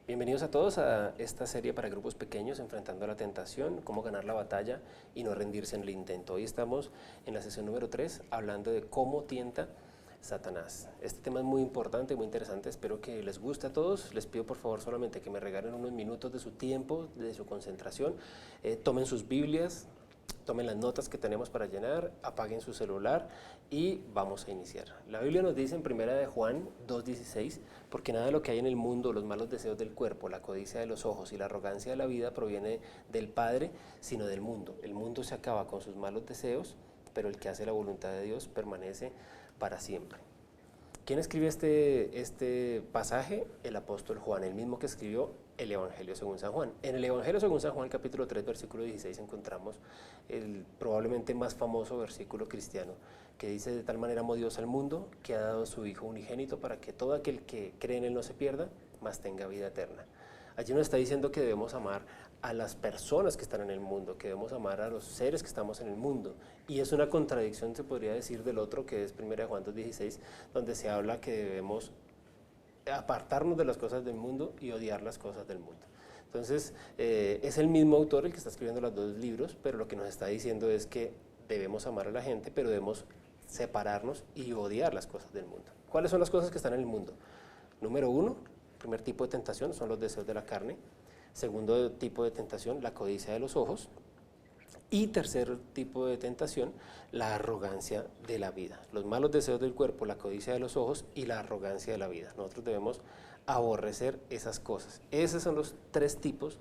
Bienvenidos a todos a esta serie para grupos pequeños, enfrentando la tentación, cómo ganar la batalla y no rendirse en el intento. Hoy estamos en la sesión número 3 hablando de cómo tienta Satanás. Este tema es muy importante, muy interesante, espero que les guste a todos. Les pido por favor solamente que me regalen unos minutos de su tiempo, de su concentración. Tomen sus Biblias, tomen las notas que tenemos para llenar, apaguen su celular y vamos a iniciar. La Biblia nos dice en 1 Juan 2:16, porque nada de lo que hay en el mundo, los malos deseos del cuerpo, la codicia de los ojos y la arrogancia de la vida proviene del Padre, sino del mundo. El mundo se acaba con sus malos deseos, pero el que hace la voluntad de Dios permanece para siempre. ¿Quién escribió este pasaje? El apóstol Juan, el mismo que escribió el Evangelio según San Juan. En el Evangelio según San Juan, capítulo 3, versículo 16, encontramos el probablemente más famoso versículo cristiano, que dice: de tal manera amó Dios al mundo, que ha dado a su Hijo unigénito, para que todo aquel que cree en Él no se pierda, mas tenga vida eterna. Allí nos está diciendo que debemos amar a las personas que están en el mundo, que debemos amar a los seres que estamos en el mundo. Y es una contradicción, se podría decir, del otro, que es 1 Juan 2:16, donde se habla que debemos apartarnos de las cosas del mundo y odiar las cosas del mundo. Entonces, es el mismo autor el que está escribiendo los dos libros, pero lo que nos está diciendo es que debemos amar a la gente, pero debemos separarnos y odiar las cosas del mundo. ¿Cuáles son las cosas que están en el mundo? Número uno, primer tipo de tentación son los deseos de la carne. Segundo tipo de tentación, la codicia de los ojos. Y tercer tipo de tentación, la arrogancia de la vida. Los malos deseos del cuerpo, la codicia de los ojos y la arrogancia de la vida. Nosotros debemos aborrecer esas cosas. Esos son los tres tipos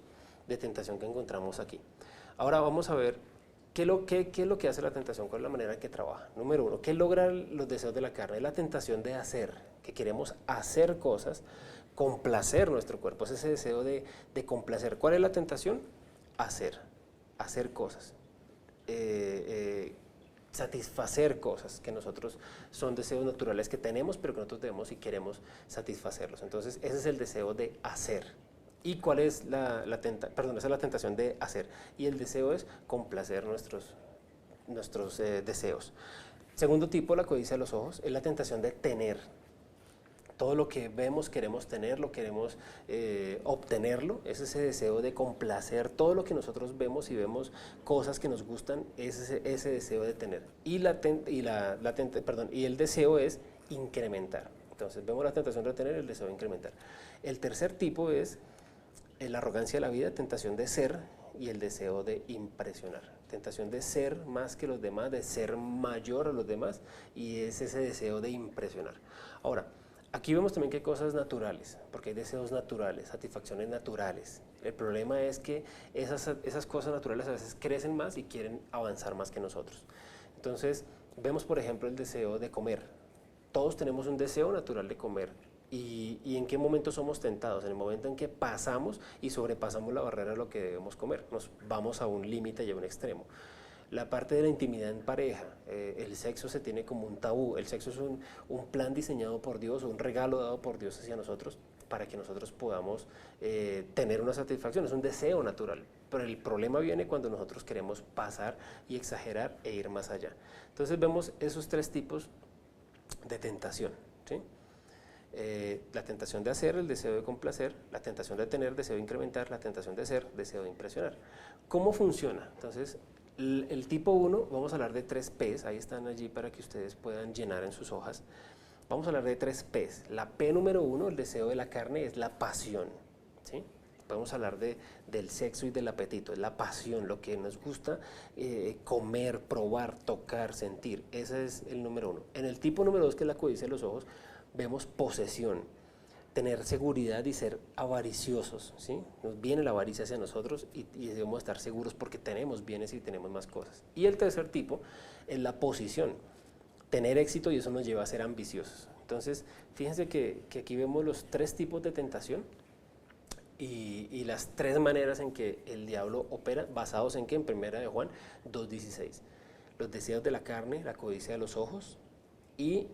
de tentación que encontramos aquí. Ahora vamos a ver qué es lo que hace la tentación, cuál es la manera en que trabaja. Número uno, ¿qué logran los deseos de la carne? Es la tentación de hacer, que queremos hacer cosas, complacer nuestro cuerpo, es ese deseo de complacer. ¿Cuál es la tentación? Hacer cosas, satisfacer cosas que nosotros son deseos naturales que tenemos, pero que nosotros debemos y queremos satisfacerlos. Entonces ese es el deseo de hacer. ¿Y cuál es esa es la tentación de hacer? Y el deseo es complacer nuestros deseos. Segundo tipo, la codicia de los ojos, es la tentación de tener. Todo lo que vemos queremos tenerlo, queremos obtenerlo, es ese deseo de complacer todo lo que nosotros vemos y vemos cosas que nos gustan, es ese deseo de tener. Y el deseo es incrementar. Entonces vemos la tentación de tener, el deseo de incrementar. El tercer tipo es la arrogancia de la vida, tentación de ser y el deseo de impresionar. Tentación de ser más que los demás, de ser mayor a los demás, y es ese deseo de impresionar. Ahora, aquí vemos también que hay cosas naturales, porque hay deseos naturales, satisfacciones naturales. El problema es que esas cosas naturales a veces crecen más y quieren avanzar más que nosotros. Entonces, vemos por ejemplo el deseo de comer. Todos tenemos un deseo natural de comer. ¿Y en qué momento somos tentados? En el momento en que pasamos y sobrepasamos la barrera de lo que debemos comer. Nos vamos a un límite y a un extremo. La parte de la intimidad en pareja, el sexo se tiene como un tabú. El sexo es un plan diseñado por Dios, un regalo dado por Dios hacia nosotros para que nosotros podamos tener una satisfacción. Es un deseo natural, pero el problema viene cuando nosotros queremos pasar y exagerar e ir más allá. Entonces vemos esos tres tipos de tentación, ¿sí? La tentación de hacer, el deseo de complacer, la tentación de tener, deseo de incrementar, la tentación de ser, deseo de impresionar. ¿Cómo funciona? Entonces, el tipo 1, vamos a hablar de 3 P's, ahí están allí para que ustedes puedan llenar en sus hojas. Vamos a hablar de 3 P's. La P número 1, el deseo de la carne, es la pasión, ¿sí? Podemos hablar del sexo y del apetito, es la pasión, lo que nos gusta comer, probar, tocar, sentir. Ese es el número 1. En el tipo número 2, que es la codicia de los ojos, vemos posesión, tener seguridad y ser avariciosos, ¿sí? Nos viene la avaricia hacia nosotros y debemos estar seguros porque tenemos bienes y tenemos más cosas. Y el tercer tipo es la posición, tener éxito, y eso nos lleva a ser ambiciosos. Entonces, fíjense que aquí vemos los 3 tipos de tentación y las 3 maneras en que el diablo opera, basados en que en 1 Juan 2:16. Los deseos de la carne, la codicia de los ojos y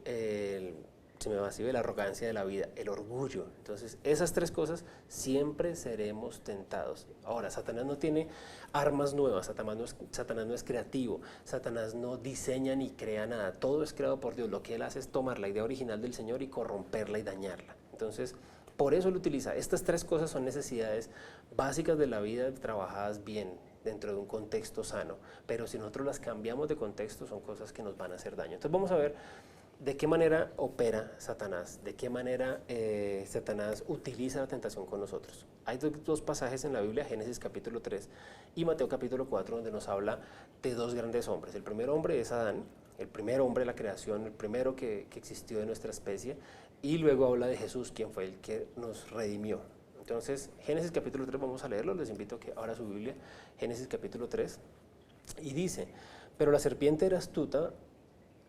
la arrogancia de la vida, el orgullo. Entonces, esas 3 cosas siempre seremos tentados. Ahora, Satanás no tiene armas nuevas, Satanás no es creativo, Satanás no diseña ni crea nada, todo es creado por Dios. Lo que él hace es tomar la idea original del Señor y corromperla y dañarla. Entonces, Por eso lo utiliza. Estas tres cosas son necesidades básicas de la vida trabajadas bien dentro de un contexto sano, pero si nosotros las cambiamos de contexto son cosas que nos van a hacer daño. Entonces vamos a ver de qué manera opera Satanás, de qué manera Satanás utiliza la tentación con nosotros. Hay dos pasajes en la Biblia, Génesis capítulo 3 y Mateo capítulo 4, donde nos habla de dos grandes hombres. El primer hombre es Adán, el primer hombre de la creación, el primero que existió de nuestra especie, y luego habla de Jesús, quien fue el que nos redimió. Entonces, Génesis capítulo 3, vamos a leerlo, les invito a que abra su Biblia, Génesis capítulo 3, y dice: pero la serpiente era astuta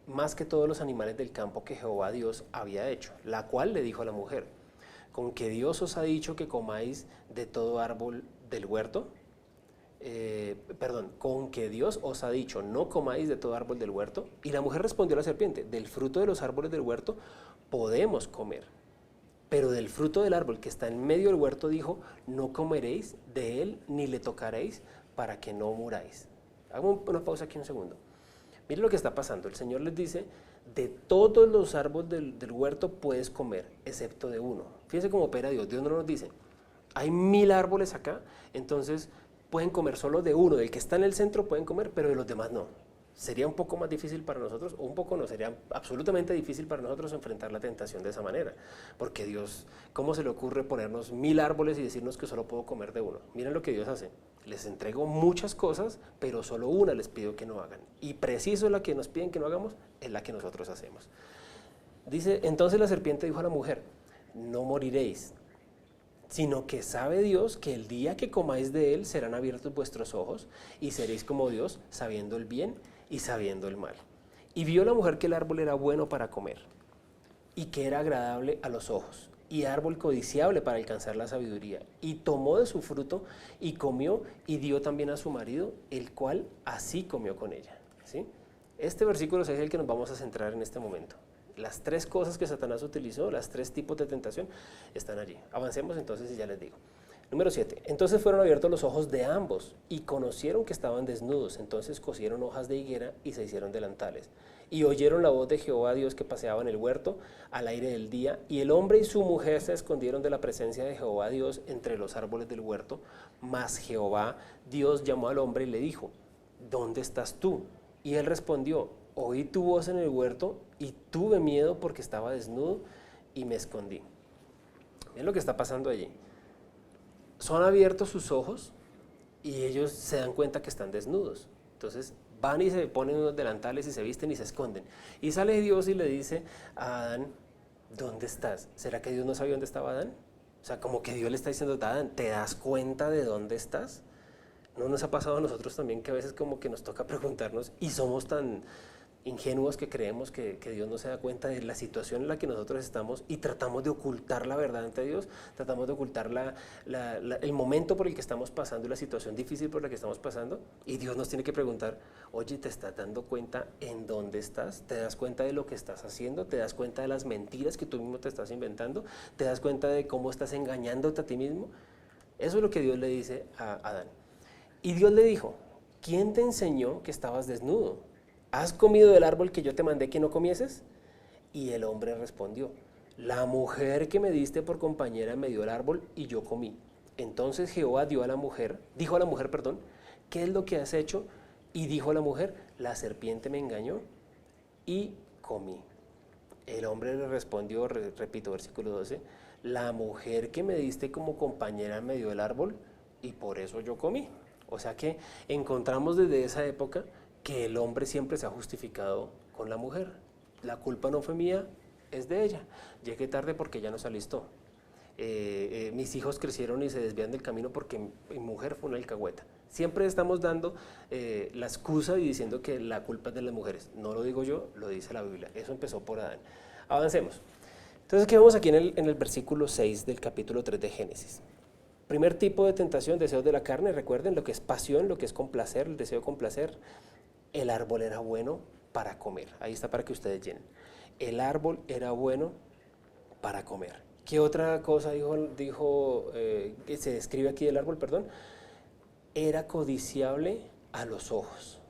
más que todos los animales del campo que Jehová Dios había hecho, la cual le dijo a la mujer: ¿con que Dios os ha dicho que comáis de todo árbol del huerto? Con que Dios os ha dicho, no comáis de todo árbol del huerto. Y la mujer respondió a la serpiente: del fruto de los árboles del huerto podemos comer, pero del fruto del árbol que está en medio del huerto dijo, no comeréis de él ni le tocaréis para que no muráis. Hago una pausa aquí un segundo. Miren lo que está pasando. El Señor les dice: de todos los árboles del huerto puedes comer, excepto de uno. Fíjense cómo opera Dios. Dios no nos dice, hay 1000 árboles acá, entonces pueden comer solo de uno, del que está en el centro pueden comer, pero de los demás no. Sería un poco más difícil para nosotros, o un poco no, sería absolutamente difícil para nosotros enfrentar la tentación de esa manera, porque Dios, ¿cómo se le ocurre ponernos 1000 árboles y decirnos que solo puedo comer de uno? Miren lo que Dios hace: les entrego muchas cosas, pero solo una les pido que no hagan, y preciso la que nos piden que no hagamos es la que nosotros hacemos. Dice: entonces la serpiente dijo a la mujer, no moriréis, sino que sabe Dios que el día que comáis de él serán abiertos vuestros ojos y seréis como Dios, sabiendo el bien y sabiendo el mal. Y vio la mujer que el árbol era bueno para comer y que era agradable a los ojos y árbol codiciable para alcanzar la sabiduría, y tomó de su fruto y comió y dio también a su marido, el cual así comió con ella. ¿Sí? Este versículo es el que nos vamos a centrar en este momento. Las tres cosas que Satanás utilizó, las tres tipos de tentación, están allí. Avancemos entonces y ya les digo. Número 7. Entonces fueron abiertos los ojos de ambos y conocieron que estaban desnudos. Entonces cosieron hojas de higuera y se hicieron delantales. Y oyeron la voz de Jehová Dios que paseaba en el huerto al aire del día. Y el hombre y su mujer se escondieron de la presencia de Jehová Dios entre los árboles del huerto. Mas Jehová Dios llamó al hombre y le dijo: ¿dónde estás tú? Y él respondió: oí tu voz en el huerto y tuve miedo porque estaba desnudo y me escondí. Miren lo que está pasando allí. Son abiertos sus ojos y ellos se dan cuenta que están desnudos. Entonces van y se ponen unos delantales y se visten y se esconden. Y sale Dios y le dice a Adán: ¿dónde estás? ¿Será que Dios no sabía dónde estaba Adán? O sea, como que Dios le está diciendo a Adán: ¿te das cuenta de dónde estás? ¿No nos ha pasado a nosotros también que a veces como que nos toca preguntarnos y somos tan ingenuos que creemos que Dios no se da cuenta de la situación en la que nosotros estamos y tratamos de ocultar la verdad ante Dios, tratamos de ocultar el momento por el que estamos pasando y la situación difícil por la que estamos pasando, y Dios nos tiene que preguntar: oye, ¿te estás dando cuenta en dónde estás? ¿Te das cuenta de lo que estás haciendo? ¿Te das cuenta de las mentiras que tú mismo te estás inventando? ¿Te das cuenta de cómo estás engañándote a ti mismo? Eso es lo que Dios le dice a Adán. Y Dios le dijo: ¿quién te enseñó que estabas desnudo? ¿Has comido del árbol que yo te mandé que no comieses? Y el hombre respondió: la mujer que me diste por compañera me dio el árbol y yo comí. Entonces Jehová dijo a la mujer, ¿qué es lo que has hecho? Y dijo a la mujer: la serpiente me engañó y comí. El hombre le respondió, repito, versículo 12, la mujer que me diste como compañera me dio el árbol y por eso yo comí. O sea que encontramos desde esa época que el hombre siempre se ha justificado con la mujer. La culpa no fue mía, es de ella. Llegué tarde porque ella no se alistó. Mis hijos crecieron y se desvían del camino porque mi mujer fue una alcahueta. Siempre estamos dando la excusa y diciendo que la culpa es de las mujeres. No lo digo yo, lo dice la Biblia. Eso empezó por Adán. Avancemos. Entonces, ¿qué vemos aquí en el versículo 6 del capítulo 3 de Génesis? Primer tipo de tentación, deseos de la carne. Recuerden lo que es pasión, lo que es complacer, el deseo de complacer. El árbol era bueno para comer. Ahí está para que ustedes llenen. El árbol era bueno para comer. ¿Qué otra cosa que se describe aquí del árbol? Era codiciable a los ojos.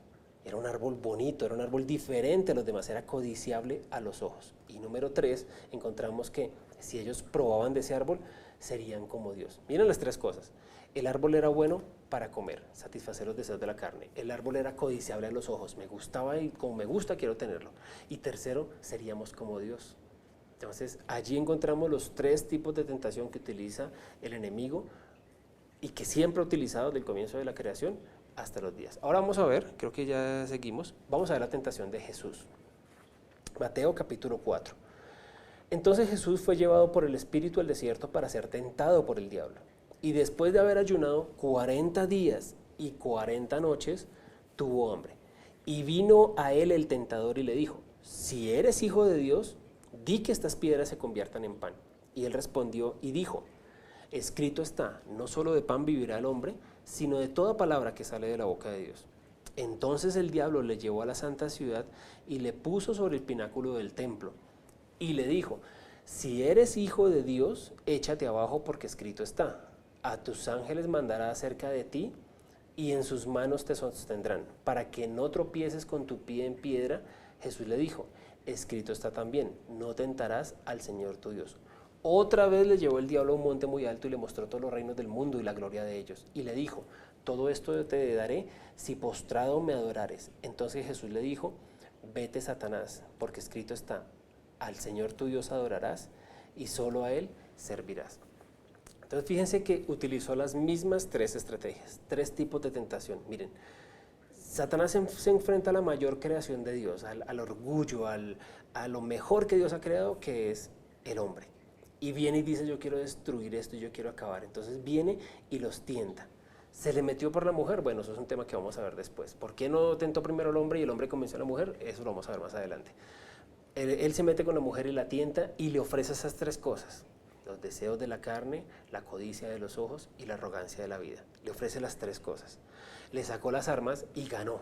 Era un árbol bonito, era un árbol diferente a los demás, era codiciable a los ojos. Y número 3, encontramos que si ellos probaban de ese árbol, serían como Dios. Miren las tres cosas. El árbol era bueno para comer, satisfacer los deseos de la carne. El árbol era codiciable a los ojos, me gustaba y como me gusta quiero tenerlo. Y tercero, seríamos como Dios. Entonces, allí encontramos los tres tipos de tentación que utiliza el enemigo y que siempre ha utilizado desde el comienzo de la creación hasta los días. Ahora vamos a ver, creo que ya seguimos, vamos a ver la tentación de Jesús. Mateo capítulo 4. Entonces Jesús fue llevado por el Espíritu al desierto para ser tentado por el diablo. Y después de haber ayunado 40 días y 40 noches, tuvo hambre. Y vino a él el tentador y le dijo, si eres hijo de Dios, di que estas piedras se conviertan en pan. Y él respondió y dijo, escrito está, no solo de pan vivirá el hombre, sino de toda palabra que sale de la boca de Dios. Entonces el diablo le llevó a la santa ciudad y le puso sobre el pináculo del templo. Y le dijo, si eres hijo de Dios, échate abajo porque escrito está, a tus ángeles mandará acerca de ti y en sus manos te sostendrán, para que no tropieces con tu pie en piedra. Jesús le dijo, escrito está también, no tentarás al Señor tu Dios. Otra vez le llevó el diablo a un monte muy alto y le mostró todos los reinos del mundo y la gloria de ellos. Y le dijo, todo esto te daré si postrado me adorares. Entonces Jesús le dijo, vete Satanás, porque escrito está, al Señor tu Dios adorarás y solo a Él servirás. Entonces fíjense que utilizó las mismas tres estrategias, tres tipos de tentación. Miren, Satanás se enfrenta a la mayor creación de Dios, al orgullo, a lo mejor que Dios ha creado, que es el hombre. Y viene y dice, yo quiero destruir esto y yo quiero acabar. Entonces viene y los tienta. ¿Se le metió por la mujer? Bueno, eso es un tema que vamos a ver después. ¿Por qué no tentó primero al hombre y el hombre convenció a la mujer? Eso lo vamos a ver más adelante. Él se mete con la mujer y la tienta y le ofrece esas tres cosas. Los deseos de la carne, la codicia de los ojos y la arrogancia de la vida. Le ofrece las tres cosas. Le sacó las armas y ganó.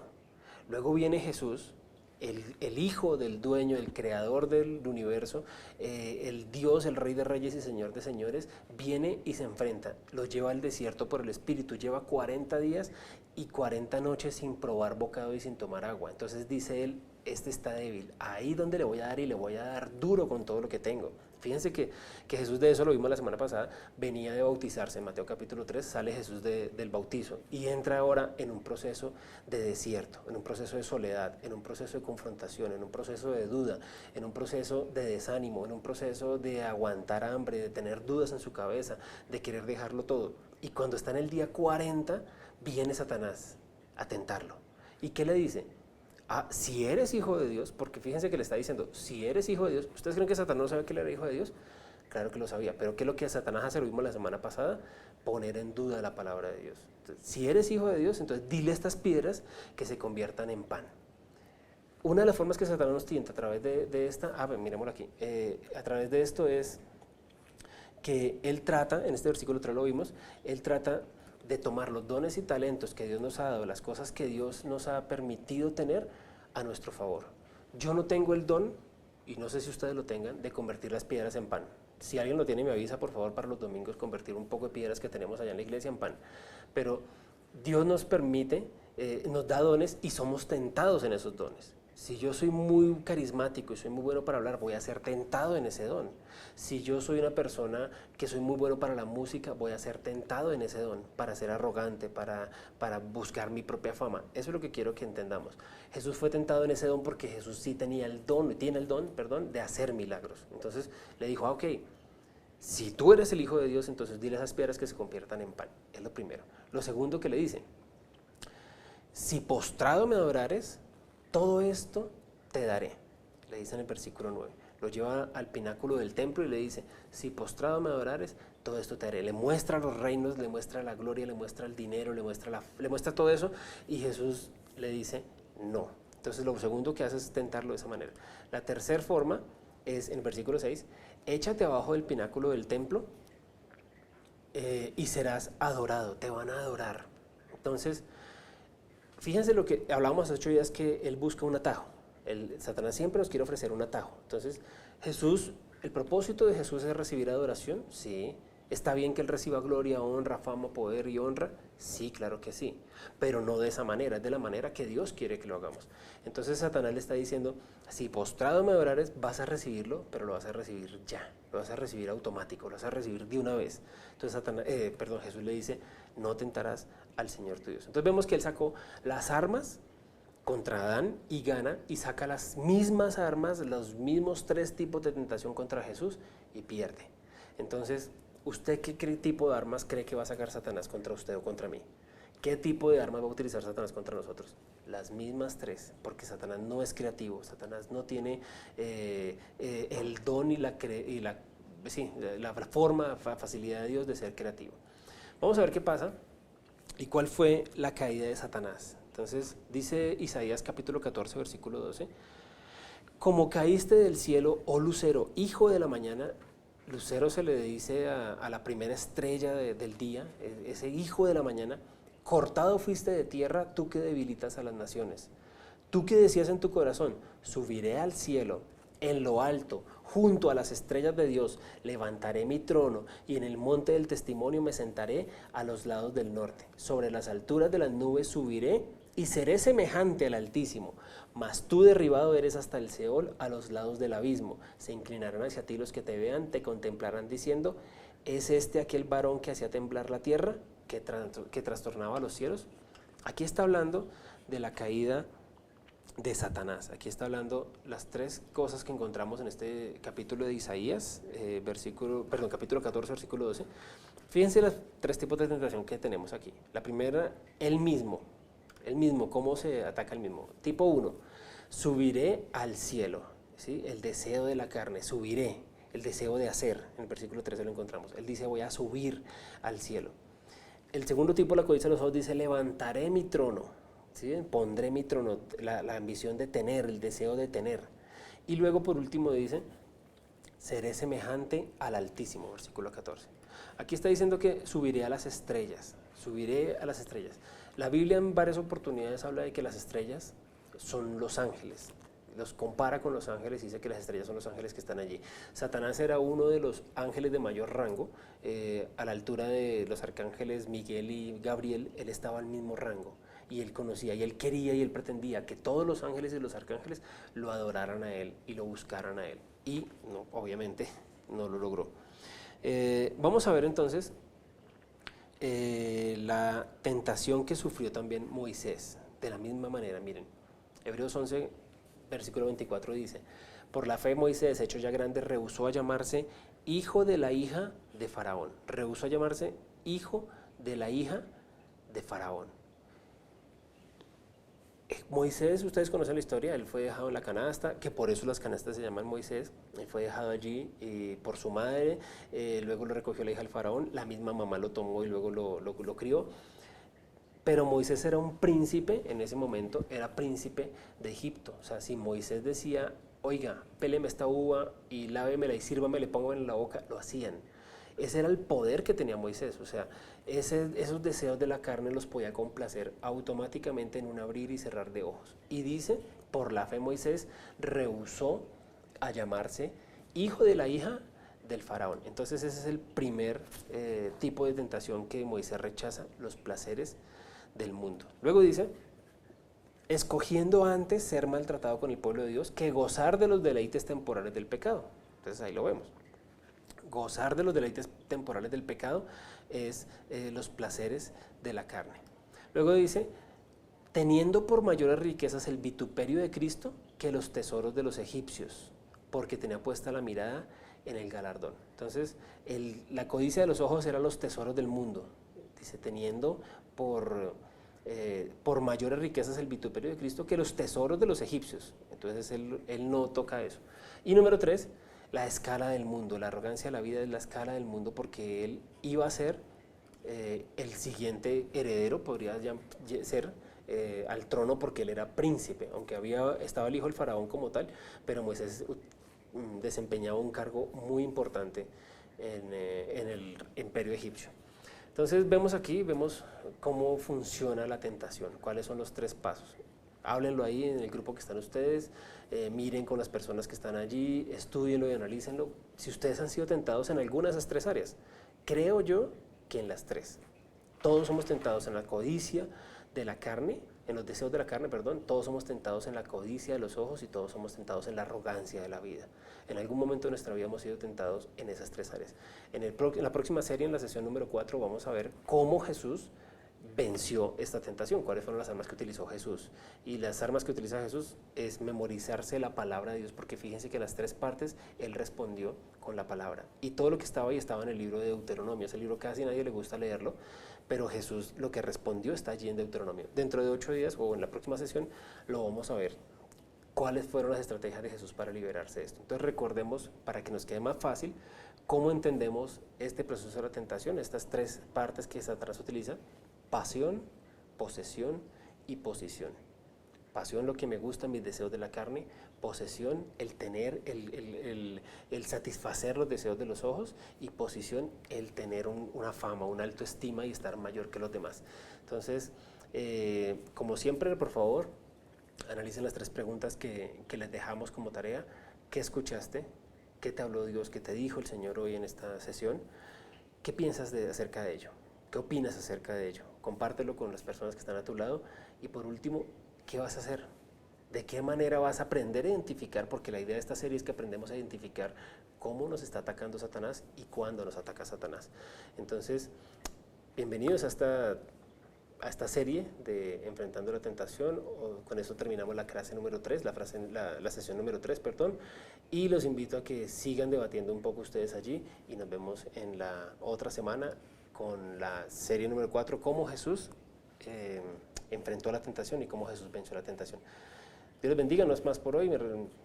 Luego viene Jesús, el hijo del dueño, el creador del universo, el Dios, el Rey de Reyes y Señor de Señores, viene y se enfrenta. Lo lleva al desierto por el Espíritu. Lleva 40 días y 40 noches sin probar bocado y sin tomar agua. Entonces dice él, este está débil. Ahí donde le voy a dar y le voy a dar duro con todo lo que tengo. Fíjense que Jesús, de eso lo vimos la semana pasada, venía de bautizarse. En Mateo capítulo 3 sale Jesús del bautizo y entra ahora en un proceso de desierto, en un proceso de soledad, en un proceso de confrontación, en un proceso de duda, en un proceso de desánimo, en un proceso de aguantar hambre, de tener dudas en su cabeza, de querer dejarlo todo. Y cuando está en el día 40, viene Satanás a tentarlo. ¿Y qué le dice? Si eres hijo de Dios, porque fíjense que le está diciendo, si eres hijo de Dios, ¿ustedes creen que Satanás no sabía que él era hijo de Dios? Claro que lo sabía, pero ¿qué es lo que Satanás hace? Lo vimos la semana pasada, poner en duda la palabra de Dios. Entonces, si eres hijo de Dios, entonces dile a estas piedras que se conviertan en pan. Una de las formas que Satanás nos tienta a través de esta, miremoslo aquí, a través de esto es que él trata, en este versículo 3 lo vimos, él trata de tomar los dones y talentos que Dios nos ha dado, las cosas que Dios nos ha permitido tener a nuestro favor. Yo no tengo el don, y no sé si ustedes lo tengan, de convertir las piedras en pan. Si alguien lo tiene, me avisa, por favor, para los domingos convertir un poco de piedras que tenemos allá en la iglesia en pan. Pero Dios nos permite, nos da dones y somos tentados en esos dones. Si yo soy muy carismático y soy muy bueno para hablar, voy a ser tentado en ese don. Si yo soy una persona que soy muy bueno para la música, voy a ser tentado en ese don, para ser arrogante, para buscar mi propia fama. Eso es lo que quiero que entendamos. Jesús fue tentado en ese don porque Jesús sí tenía el don, tiene el don, de hacer milagros. Entonces le dijo, ok, si tú eres el Hijo de Dios, entonces dile a esas piedras que se conviertan en pan. Es lo primero. Lo segundo que le dice, si postrado me adorares, todo esto te daré, le dice en el versículo 9. Lo lleva al pináculo del templo y le dice, si postrado me adorares, todo esto te daré. Le muestra los reinos, le muestra la gloria, le muestra el dinero, le muestra todo eso, y Jesús le dice, no. Entonces lo segundo que hace es tentarlo de esa manera. La tercera forma es, en el versículo 6, échate abajo del pináculo del templo y serás adorado, te van a adorar. Entonces, fíjense lo que hablábamos hace 8 días, que él busca un atajo. Satanás siempre nos quiere ofrecer un atajo. Entonces, el propósito de Jesús es recibir adoración, sí. ¿Está bien que él reciba gloria, honra, fama, poder y honra? Sí, claro que sí, pero no de esa manera, es de la manera que Dios quiere que lo hagamos. Entonces Satanás le está diciendo, si postrado me adorares, vas a recibirlo, pero lo vas a recibir ya, lo vas a recibir automático, lo vas a recibir de una vez. Entonces Jesús le dice, no tentarás al Señor tu Dios. Entonces vemos que él sacó las armas contra Adán y gana, y saca las mismas armas, los mismos 3 tipos de tentación contra Jesús y pierde. Entonces, ¿usted qué tipo de armas cree que va a sacar Satanás contra usted o contra mí? ¿Qué tipo de armas va a utilizar Satanás contra nosotros? Las mismas 3, porque Satanás no es creativo, Satanás no tiene el don y la forma, facilidad de Dios de ser creativo. Vamos a ver qué pasa y cuál fue la caída de Satanás. Entonces dice Isaías capítulo 14, versículo 12, como caíste del cielo, oh lucero, hijo de la mañana. Lucero se le dice a la primera estrella del día, ese hijo de la mañana. Cortado fuiste de tierra, tú que debilitas a las naciones. Tú que decías en tu corazón, subiré al cielo, en lo alto, junto a las estrellas de Dios, levantaré mi trono, y en el monte del testimonio me sentaré a los lados del norte. Sobre las alturas de las nubes subiré, y seré semejante al Altísimo. Mas tú derribado eres hasta el Seol, a los lados del abismo. Se inclinarán hacia ti los que te vean, te contemplarán diciendo, ¿es este aquel varón que hacía temblar la tierra, que trastornaba los cielos? Aquí está hablando de la caída de Satanás. Aquí está hablando las 3 cosas que encontramos en este capítulo de Isaías, capítulo 14, versículo 12. Fíjense los 3 tipos de tentación que tenemos aquí. La primera, el mismo, ¿cómo se ataca el mismo? Tipo 1, subiré al cielo, ¿sí? El deseo de la carne, subiré, el deseo de hacer, en el versículo 13 lo encontramos. Él dice, voy a subir al cielo. El segundo tipo, la codicia de los ojos, dice, levantaré mi trono, ¿sí? Pondré mi trono, la ambición de tener, el deseo de tener. Y luego, por último, dice, seré semejante al Altísimo, versículo 14. Aquí está diciendo que subiré a las estrellas, subiré a las estrellas. La Biblia en varias oportunidades habla de que las estrellas son los ángeles, los compara con los ángeles y dice que las estrellas son los ángeles que están allí. Satanás era uno de los ángeles de mayor rango, a la altura de los arcángeles Miguel y Gabriel, él estaba al mismo rango. Y él conocía, y él quería, y él pretendía que todos los ángeles y los arcángeles lo adoraran a él y lo buscaran a él. Y no, obviamente no lo logró. Vamos a ver entonces la tentación que sufrió también Moisés. De la misma manera, miren, Hebreos 11, versículo 24 dice, por la fe Moisés, hecho ya grande, rehusó a llamarse hijo de la hija de Faraón. Rehusó a llamarse hijo de la hija de Faraón. Moisés, ustedes conocen la historia, él fue dejado en la canasta, que por eso las canastas se llaman Moisés. Él fue dejado allí por su madre, luego lo recogió la hija del faraón, la misma mamá lo tomó y luego lo crió. Pero Moisés era un príncipe, en ese momento era príncipe de Egipto. O sea, si Moisés decía, oiga, péleme esta uva y lávemela y sírvamela, le pongo en la boca, lo hacían. Ese era el poder que tenía Moisés, o sea, esos deseos de la carne los podía complacer automáticamente en un abrir y cerrar de ojos. Y dice, por la fe Moisés rehusó a llamarse hijo de la hija del faraón. Entonces ese es el primer tipo de tentación que Moisés rechaza, los placeres del mundo. Luego dice, escogiendo antes ser maltratado con el pueblo de Dios que gozar de los deleites temporales del pecado. Entonces ahí lo vemos. Gozar de los deleites temporales del pecado es los placeres de la carne. Luego dice, teniendo por mayores riquezas el vituperio de Cristo que los tesoros de los egipcios, porque tenía puesta la mirada en el galardón. Entonces, la codicia de los ojos eran los tesoros del mundo. Dice, teniendo por mayores riquezas el vituperio de Cristo que los tesoros de los egipcios. Entonces, él no toca eso. Y número 3, la escala del mundo, la arrogancia de la vida es la escala del mundo, porque él iba a ser el siguiente heredero, podría ser al trono, porque él era príncipe, aunque estaba el hijo del faraón como tal, pero Moisés desempeñaba un cargo muy importante en el imperio egipcio. Entonces vemos cómo funciona la tentación, cuáles son los 3 pasos. Háblenlo ahí en el grupo que están ustedes, miren con las personas que están allí, estúdienlo y analícenlo. Si ustedes han sido tentados en alguna de esas 3 áreas, Creo yo que en las tres. Todos somos tentados en la codicia de la carne, en los deseos de la carne, perdón, todos somos tentados en la codicia de los ojos y todos somos tentados en la arrogancia de la vida. En algún momento de nuestra vida hemos sido tentados en esas tres áreas. En la próxima serie, en la sesión número 4, vamos a ver cómo Jesús venció esta tentación, cuáles fueron las armas que utilizó Jesús. Y las armas que utiliza Jesús es memorizarse la palabra de Dios, porque fíjense que en las tres partes Él respondió con la palabra. Y todo lo que estaba ahí estaba en el libro de Deuteronomio. Ese libro casi a nadie le gusta leerlo, pero Jesús lo que respondió está allí en Deuteronomio. Dentro de 8 días o en la próxima sesión lo vamos a ver cuáles fueron las estrategias de Jesús para liberarse de esto. Entonces recordemos, para que nos quede más fácil, cómo entendemos este proceso de la tentación, estas tres partes que Satanás utiliza: pasión, posesión y posición. Pasión, lo que me gusta, mis deseos de la carne; posesión, el tener, el satisfacer los deseos de los ojos; y posición, el tener una fama, una autoestima y estar mayor que los demás. Entonces, como siempre, por favor, analicen las tres preguntas que les dejamos como tarea. ¿Qué escuchaste? ¿Qué te habló Dios? ¿Qué te dijo el Señor hoy en esta sesión? ¿Qué piensas acerca de ello? ¿Qué opinas acerca de ello? Compártelo con las personas que están a tu lado. Y por último, ¿qué vas a hacer? ¿De qué manera vas a aprender a identificar? Porque la idea de esta serie es que aprendemos a identificar cómo nos está atacando Satanás y cuándo nos ataca Satanás. Entonces, bienvenidos a esta serie de Enfrentando la Tentación. Con eso terminamos la clase número 3, la sesión número 3, perdón. Y los invito a que sigan debatiendo un poco ustedes allí y nos vemos en la otra semana con la serie número 4, cómo Jesús enfrentó la tentación y cómo Jesús venció la tentación. Dios los bendiga, no es más por hoy,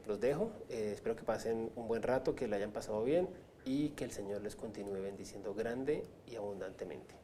los dejo. Espero que pasen un buen rato, que la hayan pasado bien y que el Señor les continúe bendiciendo grande y abundantemente.